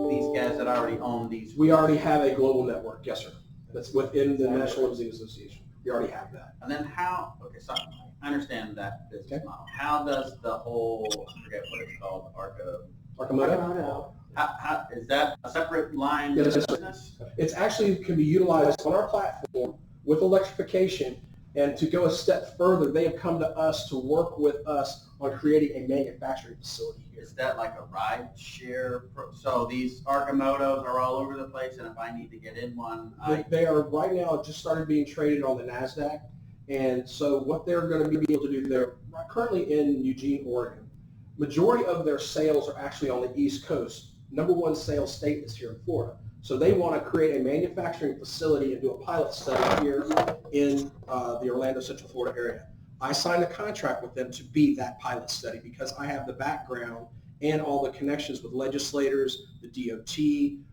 these guys that already own these. We already have a global network, yes, sir. That's within the National Limousine Association. We already have that. And then how, okay, so I understand that business model. How does the whole, I forget what it's called, Arcimoto? How, is that a separate line of business? It's actually can be utilized on our platform with electrification, and to go a step further, they have come to us to work with us on creating a manufacturing facility here. Is that like a ride share? So these Arcimotos are all over the place, and if I need to get in one, They are right now just started being traded on the NASDAQ, and so what they're going to be able to do, they're currently in Eugene, Oregon. Majority of their sales are actually on the East Coast. Number one sales state is here in Florida. So they want to create a manufacturing facility and do a pilot study here in the Orlando, Central Florida area. I signed a contract with them to be that pilot study because I have the background and all the connections with legislators, the DOT,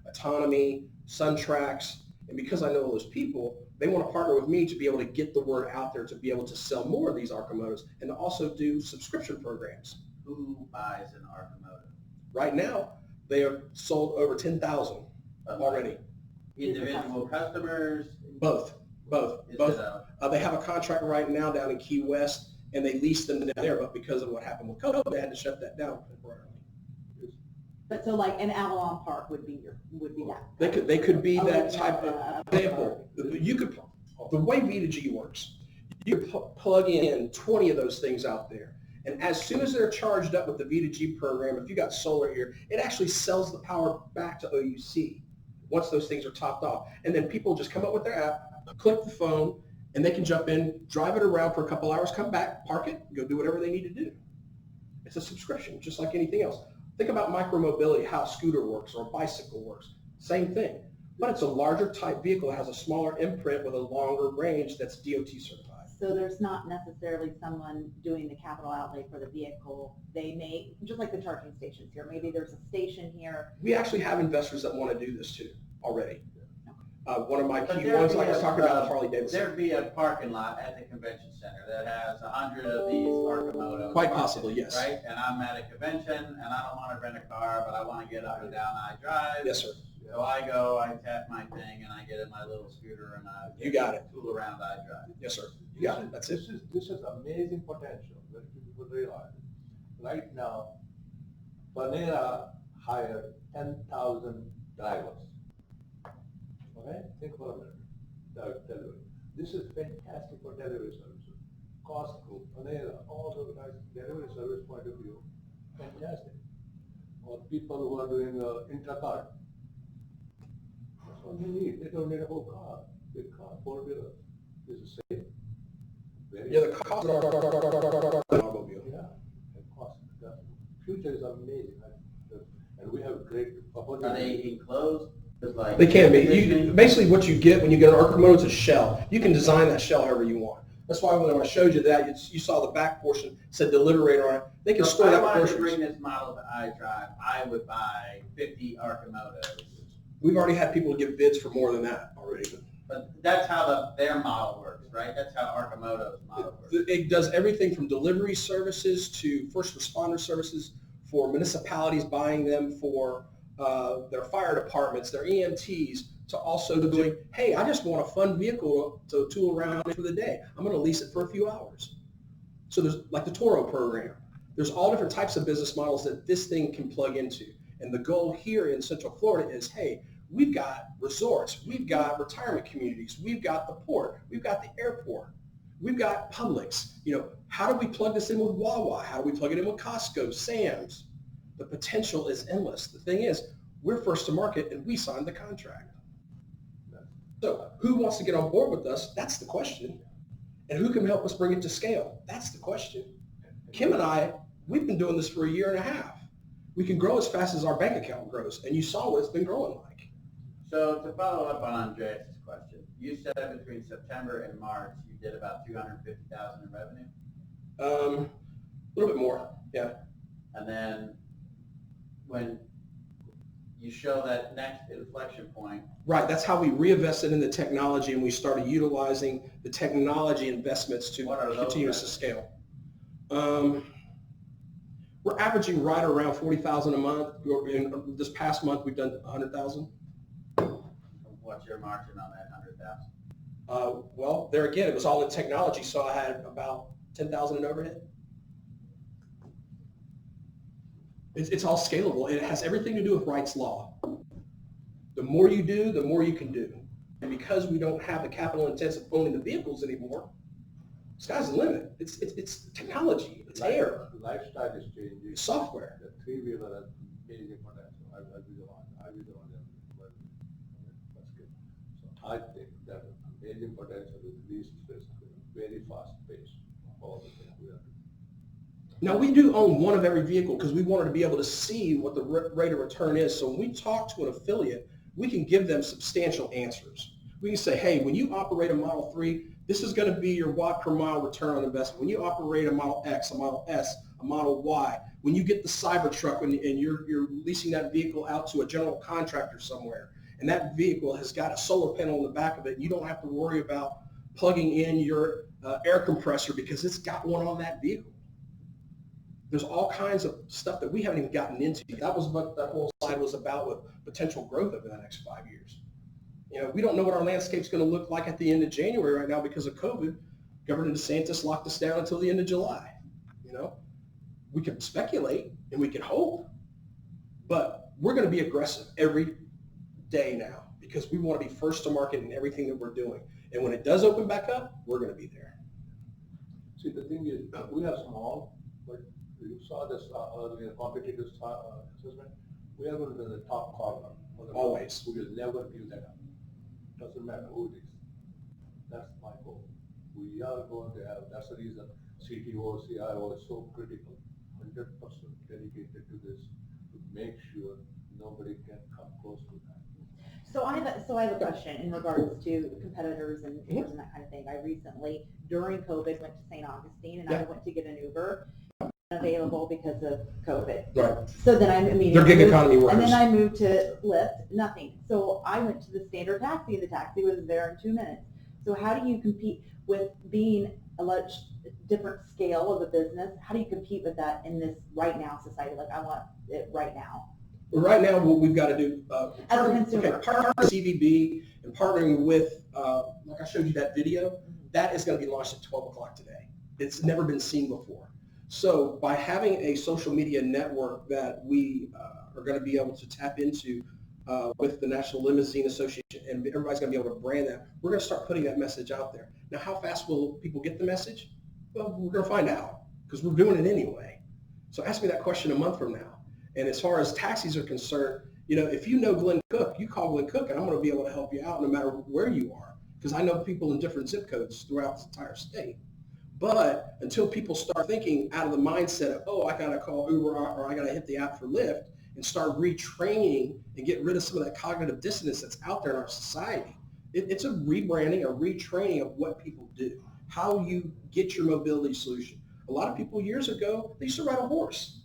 autonomy, SunTrax, and because I know those people, they want to partner with me to be able to get the word out there to be able to sell more of these Arcimotos and to also do subscription programs. Who buys an Arcimoto? Right now, they have sold over 10,000 already. Individual customers? Both. They have a contract right now down in Key West, and they lease them down there, but because of what happened with COVID, they had to shut that down temporarily. But so like an Avalon Park would be that. They could be that type of example. You could, the way V2G works, you could plug in 20 of those things out there. And as soon as they're charged up with the V2G program, if you got solar here, it actually sells the power back to OUC once those things are topped off. And then people just come up with their app, click the phone, and they can jump in, drive it around for a couple hours, come back, park it, go do whatever they need to do. It's a subscription, just like anything else. Think about micromobility, how a scooter works or a bicycle works. Same thing. But it's a larger type vehicle that has a smaller imprint with a longer range that's DOT certified. So there's not necessarily someone doing the capital outlay for the vehicle. They may, just like the charging stations here, maybe there's a station here. We actually have investors that want to do this too already. One of my key ones, like I was talking about, Harley Davidson. There'd be a parking lot at the convention center that has 100 of these Arcimotos. Quite possibly, yes. Right? And I'm at a convention, and I don't want to rent a car, but I want to get up and down I-Drive. Yes, sir. So I go, I tap my thing, and I get in my little scooter, and I You got it. tool around I-Drive. Yes, sir. You got it. That's it. This is amazing potential that people realize. Right now, Panera hired 10,000 drivers. Okay? Think for a minute. Delivery. This is fantastic for delivery services. Costco, Panera, all those guys, delivery service point of view, fantastic. Or people who are doing intra-car. That's what they need. They don't need a whole car. Big car, four-wheeler. This is safe. The cost of automobile. Yeah, the cost. The future is amazing. And we have great opportunities. Are they enclosed? Like They can be. Basically what you get when you get an Arcimoto is a shell. You can design that shell however you want. That's why when I showed you that, you saw the back portion said Deliberator on it. They can store that with If I wanted to groceries. bring this model to iDrive, I would buy 50 Arcimotos. We've already had people give bids for more than that already. But that's how their model works, right? That's how Arcimoto's model works. It does everything from delivery services to first responder services for municipalities buying them for their fire departments, their EMTs, to also doing, hey, I just want a fun vehicle to tool around for the day. I'm going to lease it for a few hours. So there's like the Toro program. There's all different types of business models that this thing can plug into. And the goal here in Central Florida is, hey, We've got resorts. We've got retirement communities. We've got the port. We've got the airport. We've got Publix. How do we plug this in with Wawa? How do we plug it in with Costco, Sam's? The potential is endless. The thing is, we're first to market and we signed the contract. So who wants to get on board with us? That's the question. And who can help us bring it to scale? That's the question. Kim and I, we've been doing this for a year and a half. We can grow as fast as our bank account grows. And you saw what it's been growing like. So to follow up on Andreas' question, you said between September and March, you did about 250,000 in revenue? A little bit more, yeah. And then when you show that next inflection point. Right, that's how we reinvested in the technology and we started utilizing the technology investments to continue to scale. We're averaging right around 40,000 a month. In this past month, we've done 100,000. What's your margin on that 100,000? Well, there again, it was all in technology, so I had about 10,000 in overhead. It's all scalable, and it has everything to do with Wright's Law. The more you do, the more you can do. And because we don't have the capital intensive owning the vehicles anymore, sky's the limit. It's technology. It's air. Lifestyle is changing. It's software. The three-wheeler has amazing potential. I be the one. That's good. So I think that amazing potential with these space, very fast pace. All the things we are doing. Now we do own one of every vehicle because we wanted to be able to see what the rate of return is. So when we talk to an affiliate, we can give them substantial answers. We can say, hey, when you operate a Model 3, this is going to be your watt per mile return on investment. When you operate a Model X, a Model S, a Model Y, when you get the Cybertruck and you're leasing that vehicle out to a general contractor somewhere, and that vehicle has got a solar panel in the back of it, and you don't have to worry about plugging in your air compressor because it's got one on that vehicle. There's all kinds of stuff that we haven't even gotten into. That was what that whole slide was about with potential growth over the next 5 years. We don't know what our landscape's going to look like at the end of January right now because of COVID. Governor DeSantis locked us down until the end of July. We can speculate and we can hope, but we're going to be aggressive every day now because we want to be first to market in everything that we're doing. And when it does open back up, we're going to be there. See, the thing is, we are small, but you saw this earlier competitive assessment. We are going to be the top corner. Always. We will never give that up. Doesn't matter who it is. That's my goal. We are going to have, that's the reason CTO, CIO is so critical, 100% dedicated to this, to make sure nobody can come close to that. So I have a question in regards to competitors and Ubers and that kind of thing. I recently, during COVID, went to St. Augustine and I went to get an Uber. Available because of COVID. Right. So then I mean, they're gig economy workers. And then I moved to Lyft, nothing. So I went to the standard taxi. The taxi was there in 2 minutes. So how do you compete with being a much different scale of a business? How do you compete with that in this right now society? Like I want it right now. Right now, what we've got to do, as a consumer, partnering with CVB and partnering with, like I showed you that video, that is going to be launched at 12 o'clock today. It's never been seen before. So by having a social media network that we are going to be able to tap into with the National Limousine Association, and everybody's going to be able to brand that, we're going to start putting that message out there. Now, how fast will people get the message? Well, we're going to find out because we're doing it anyway. So ask me that question a month from now. And as far as taxis are concerned, if you know Glenn Cook, you call Glenn Cook, and I'm going to be able to help you out no matter where you are because I know people in different zip codes throughout the entire state. But until people start thinking out of the mindset of, oh, I got to call Uber or I got to hit the app for Lyft and start retraining and get rid of some of that cognitive dissonance that's out there in our society, it's a rebranding, a retraining of what people do, how you get your mobility solution. A lot of people years ago, they used to ride a horse.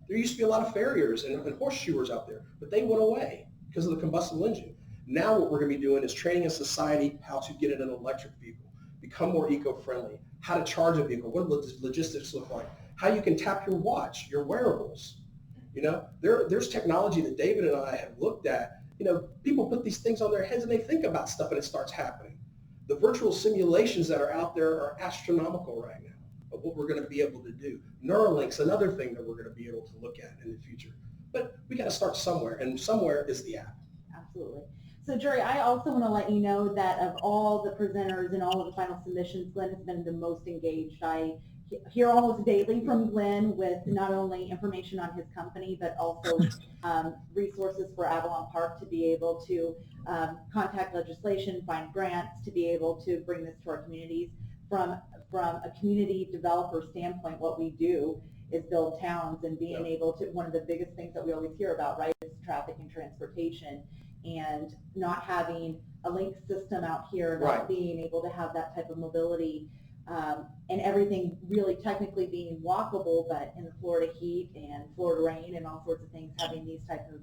There used to be a lot of farriers and horseshoers out there, but they went away because of the combustible engine. Now what we're going to be doing is training a society how to get in an electric vehicle, become more eco-friendly, how to charge a vehicle, what do the logistics look like, how you can tap your watch, your wearables. There's technology that David and I have looked at. People put these things on their heads and they think about stuff and it starts happening. The virtual simulations that are out there are astronomical right now of what we're going to be able to do. Neuralink's another thing that we're going to be able to look at in the future. But we got to start somewhere, and somewhere is the app. Absolutely. So Jerry, I also want to let you know that of all the presenters and all of the final submissions, Glenn has been the most engaged. I hear almost daily from Glenn with not only information on his company, but also resources for Avalon Park to be able to contact legislation, find grants, to be able to bring this to our communities. From a community developer standpoint, what we do is build towns, and being able to, one of the biggest things that we always hear about, right, is traffic and transportation, and not having a link system out here, not being able to have that type of mobility, and everything really technically being walkable, but in the Florida heat and Florida rain and all sorts of things, having these type of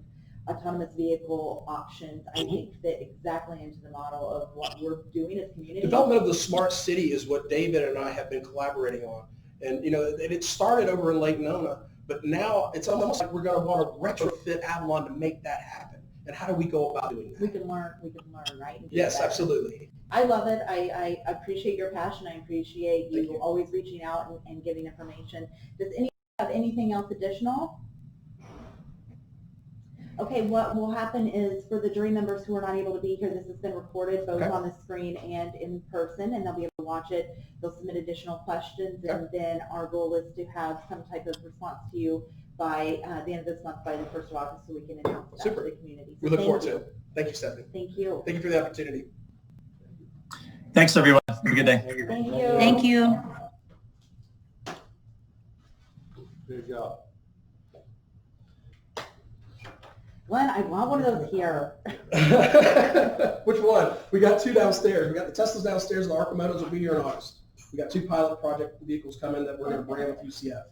autonomous vehicle options, I think fit exactly into the model of what we're doing as community. Development of the smart city is what David and I have been collaborating on. And, you know, it started over in Lake Nona, but now it's almost like we're going to want to retrofit Avalon to make that happen. And how do we go about doing that? We can learn, right? Yes, absolutely. I love it. I appreciate your passion. I appreciate you always reaching out and giving information. Does anyone have anything else additional? Okay, what will happen is, for the jury members who are not able to be here, this has been recorded both on the screen and in person, and they'll be able to watch it. They'll submit additional questions, and then our goal is to have some type of response to you by the end of this month, by the 1st of August, so we can announce that to the community. So we look forward to it. Thank you, Stephanie. Thank you. Thank you for the opportunity. Thanks, everyone. Have a good day. Thank you. Thank you. Good job. Glenn, I want one of those here. Which one? We got 2 downstairs. We got the Teslas downstairs, and the Archimedes will be here in August. We got 2 pilot project vehicles coming that we're going to brand with UCF.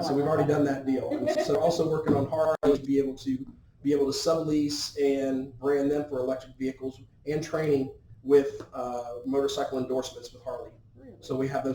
So we've already done that deal. And so we're also working on Harley to be able to sublease and brand them for electric vehicles, and training with motorcycle endorsements with Harley. So we have those